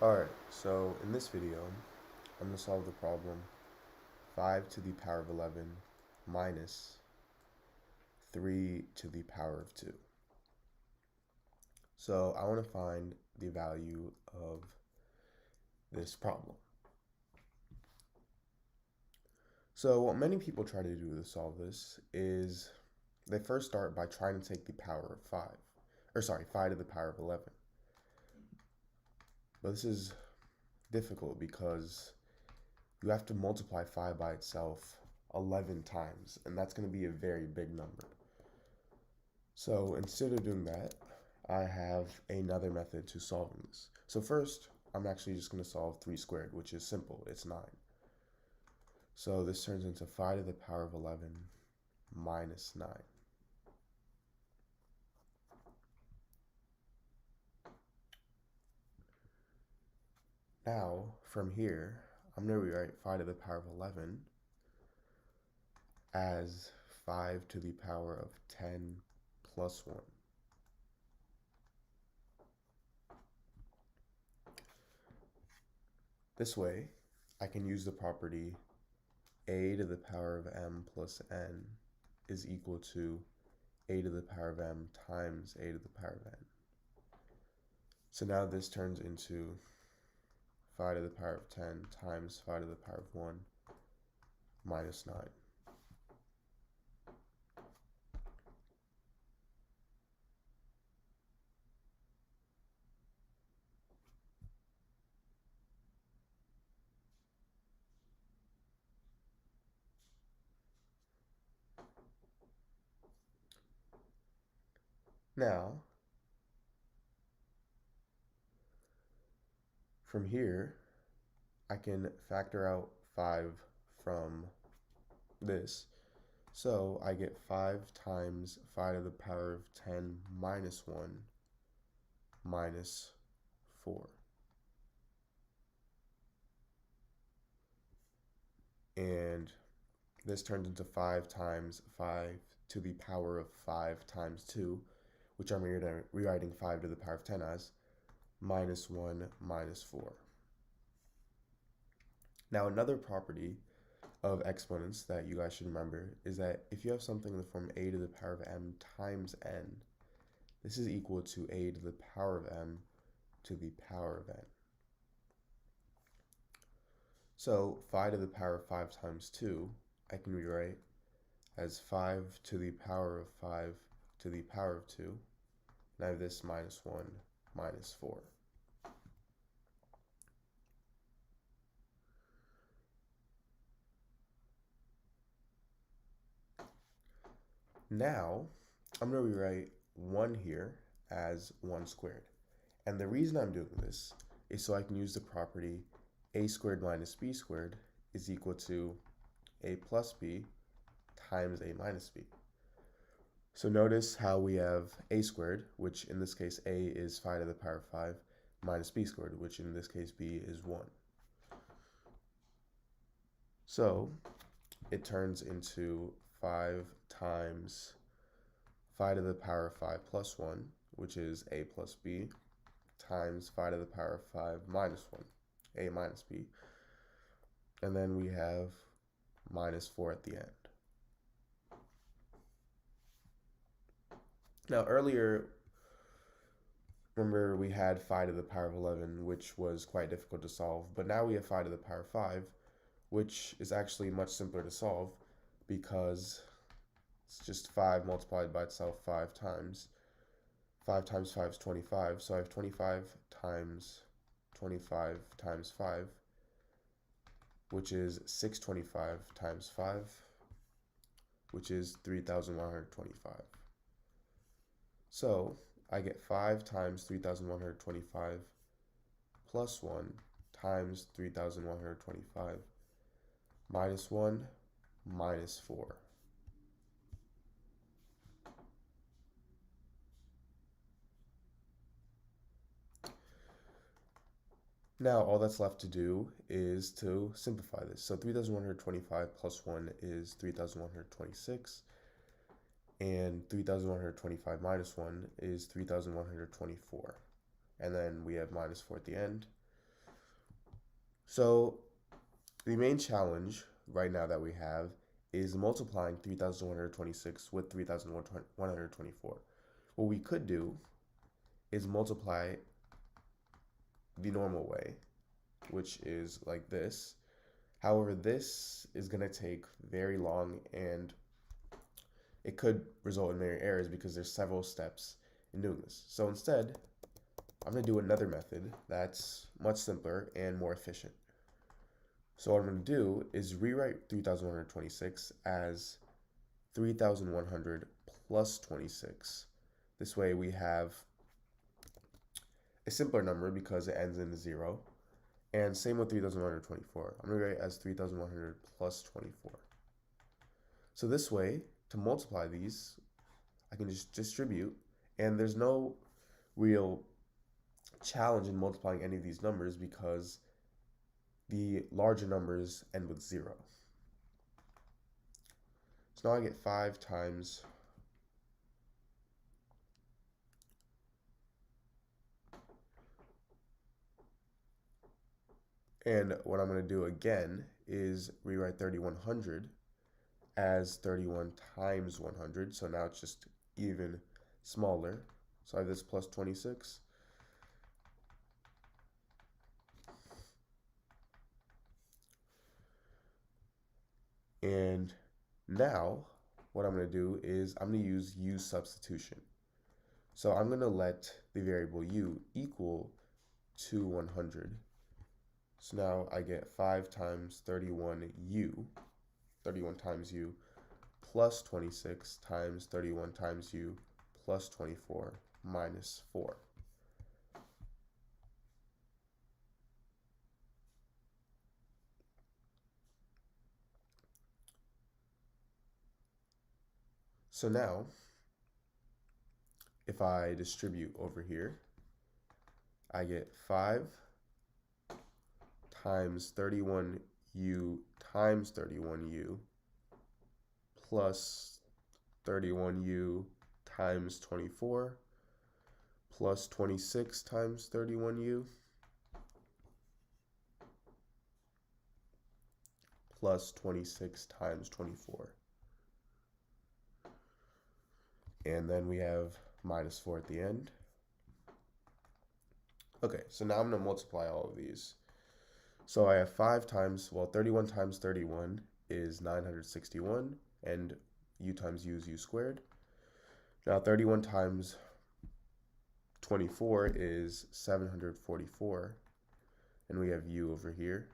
Alright, so in this video, I'm going to solve the problem 5 to the power of 11 minus 3 to the power of 2. So I want to find the value of this problem. So what many people try to do to solve this is they first start by trying to take the power of 5 to the power of 11. But this is difficult because you have to multiply 5 by itself 11 times, and that's going to be a very big number. So instead of doing that, I have another method to solving this. So first, I'm actually just going to solve 3 squared, which is simple. It's 9. So this turns into 5 to the power of 11 minus 9. Now, from here, I'm going to rewrite 5 to the power of 11 as 5 to the power of 10 plus 1. This way, I can use the property a to the power of m plus n is equal to a to the power of m times a to the power of n. So now this turns into 5 to the power of 10 times 5 to the power of 1 minus 9. Now, from here, I can factor out 5 from this. So I get 5 times 5 to the power of 10 minus 1 minus 4. And this turns into 5 times 5 to the power of 5 times 2, which I'm rewriting 5 to the power of 10 as minus 1 minus 4. Now another property of exponents that you guys should remember is that if you have something in the form a to the power of m times n, this is equal to a to the power of m to the power of n. So 5 to the power of 5 times 2, I can rewrite as 5 to the power of 5 to the power of 2. And I have this minus 1 minus 4. Now, I'm going to rewrite 1 here as 1 squared. And the reason I'm doing this is so I can use the property a squared minus b squared is equal to a plus b times a minus b. So notice how we have a squared, which in this case a is 5 to the power of 5, minus b squared, which in this case b is 1. So it turns into 5 times 5 to the power of 5 plus 1, which is a plus b, times 5 to the power of 5 minus 1, a minus b. And then we have minus 4 at the end. Now earlier, remember we had 5 to the power of 11, which was quite difficult to solve, but now we have 5 to the power of 5, which is actually much simpler to solve because it's just 5 multiplied by itself 5 times. 5 times 5 is 25, so I have 25 times 5, which is 625 times 5, which is 3,125. So I get 5 times 3,125 plus 1 times 3,125 minus 1 minus 4. Now all that's left to do is to simplify this. So 3,125 plus 1 is 3,126. And 3,125 minus 1 is 3,124. And then we have minus 4 at the end. So the main challenge right now that we have is multiplying 3,126 with 3,124. What we could do is multiply the normal way, which is like this. However, this is going to take very long and it could result in many errors because there's several steps in doing this. So instead, I'm going to do another method that's much simpler and more efficient. So what I'm going to do is rewrite 3,126 as 3,100 plus 26. This way we have a simpler number because it ends in a 0. And same with 3,124. I'm going to write it as 3,100 plus 24. So this way, to multiply these, I can just distribute, and there's no real challenge in multiplying any of these numbers because the larger numbers end with 0. So now I get 5 times and what I'm going to do again is rewrite 3,100 as 31 times 100. So now it's just even smaller. So I have this plus 26. And now what I'm going to do is I'm going to use u substitution. So I'm going to let the variable u equal to 100. So now I get 5 times 31u, 31 times u, plus 26 times 31 times u, plus 24, minus 4. So now, if I distribute over here, I get 5 times 31u times 31u plus 31u times 24 plus 26 times 31u plus 26 times 24. And then we have minus 4 at the end. Okay, so now I'm going to multiply all of these. So I have 5 times, well, 31 times 31 is 961, and u times u is u squared. Now 31 times 24 is 744, and we have u over here,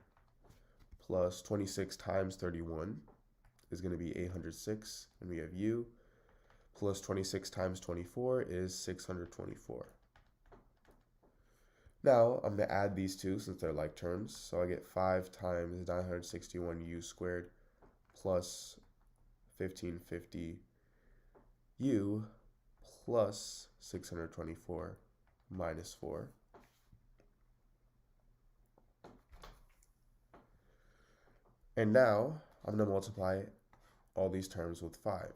plus 26 times 31 is going to be 806, and we have u, plus 26 times 24 is 624. Now I'm going to add these two since they're like terms. So I get 5 times 961u squared plus 1550u plus 624 minus 4. And now I'm going to multiply all these terms with 5.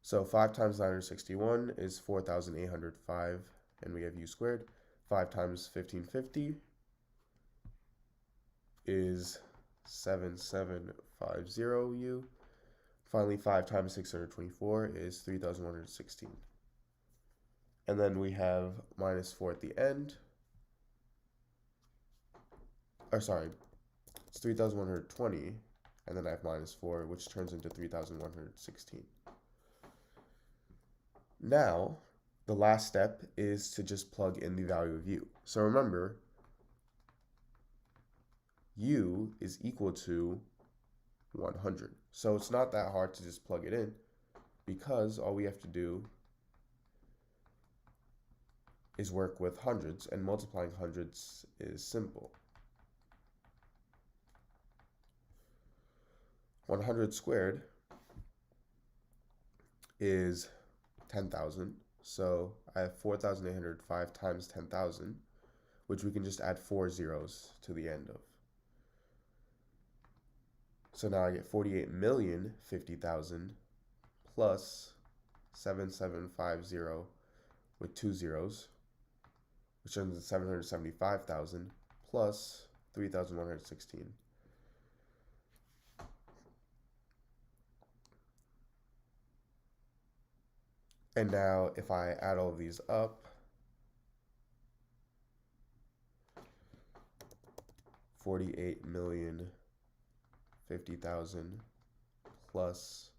So 5 times 961 is 4,805, and we have u squared. 5 times 1550 is 7750u. Finally, 5 times 624 is 3,116. And then we have minus 4 at the end. Or sorry, it's 3,120, and then I have minus 4, which turns into 3,116. Now, the last step is to just plug in the value of u. So remember, u is equal to 100. So it's not that hard to just plug it in because all we have to do is work with hundreds, and multiplying hundreds is simple. 100 squared is 10,000. So I have 4,805 times 10,000, which we can just add 4 zeros to the end of. So now I get 48,050,000 plus 7750 with 2 zeros, which turns into 775,000 plus 3,116. And now if I add all of these up, 48,050,000 plus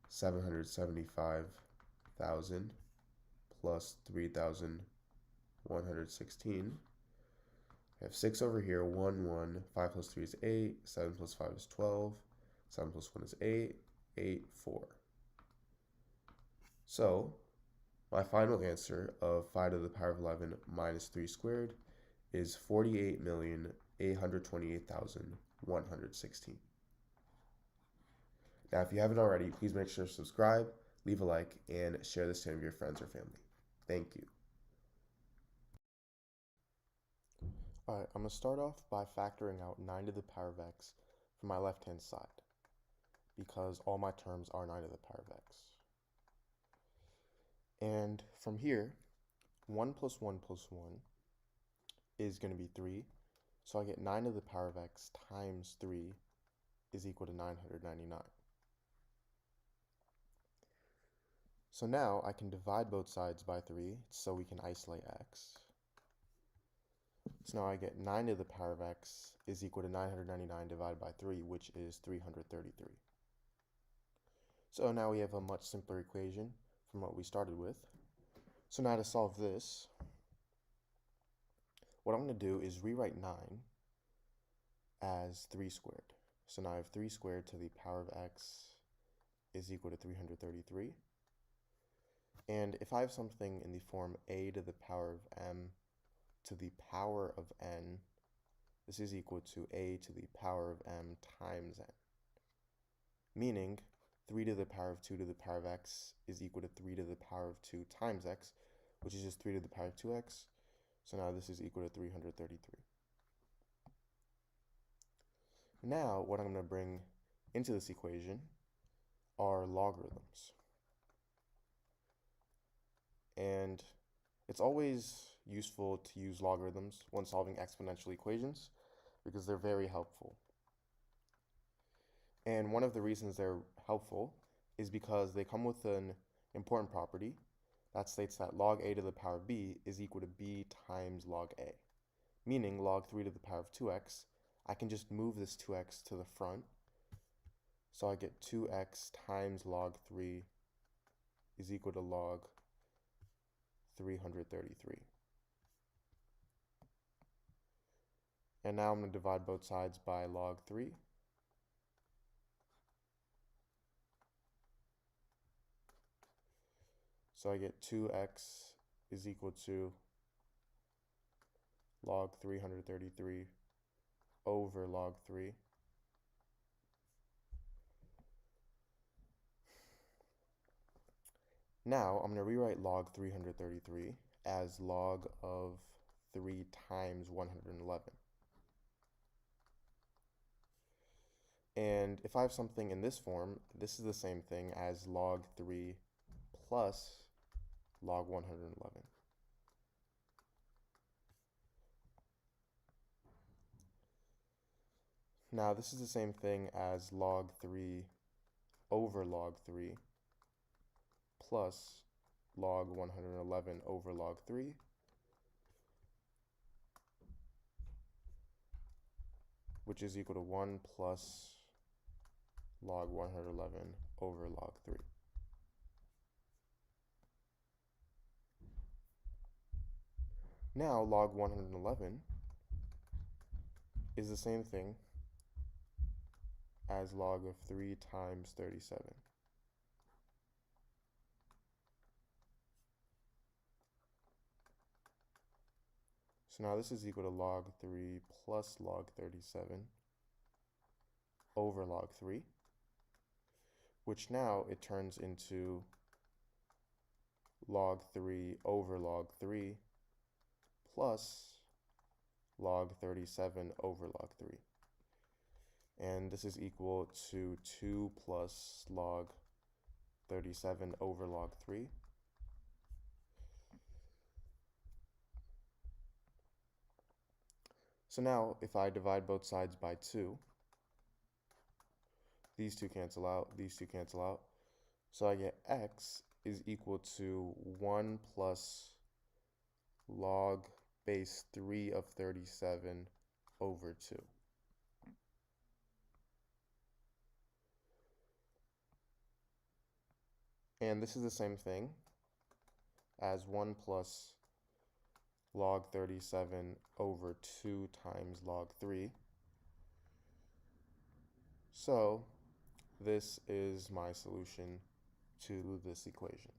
775,000 plus 3,116. I have 6 over here, 1, 1, 5 plus 3 is 8, 7 plus 5 is 12, 7 plus 1 is 8, 8, 4. So, my final answer of 5 to the power of 11 minus 3 squared is 48,828,116. Now, if you haven't already, please make sure to subscribe, leave a like, and share this to your friends or family. Thank you. Alright, I'm going to start off by factoring out 9 to the power of x from my left-hand side, because all my terms are 9 to the power of x. And from here, 1 plus 1 plus 1 is going to be 3, so I get 9 to the power of x times 3 is equal to 999. So now I can divide both sides by 3 so we can isolate x. So now I get 9 to the power of x is equal to 999 divided by 3, which is 333. So now we have a much simpler equation from what we started with. So now to solve this, what I'm going to do is rewrite 9 as 3 squared. So now I have 3 squared to the power of x is equal to 333. And if I have something in the form a to the power of m to the power of n, this is equal to a to the power of m times n. Meaning 3 to the power of 2 to the power of x is equal to 3 to the power of 2 times x, which is just 3 to the power of 2x. So now this is equal to 333. Now what I'm going to bring into this equation are logarithms. And it's always useful to use logarithms when solving exponential equations because they're very helpful. And one of the reasons they're helpful is because they come with an important property that states that log a to the power of b is equal to b times log a. Meaning log 3 to the power of 2x, I can just move this 2x to the front. So I get 2x times log 3 is equal to log 333. And now I'm going to divide both sides by log 3. So I get 2x is equal to log 333 over log 3. Now I'm going to rewrite log 333 as log of 3 times 111. And if I have something in this form, this is the same thing as log 3 plus log 111. Now this is the same thing as log 3 over log 3 plus log 111 over log 3 which is equal to 1 plus log 111 over log 3. Now log 111 is the same thing as log of 3 times 37. So now this is equal to log 3 plus log 37 over log 3, which now it turns into log 3 over log 3 plus log 37 over log 3. And this is equal to 2 plus log 37 over log 3. So now if I divide both sides by 2, these two cancel out, these two cancel out. So I get x is equal to 1 plus log base 3 of 37 over 2. And this is the same thing as 1 plus log 37 over 2 times log 3. So this is my solution to this equation.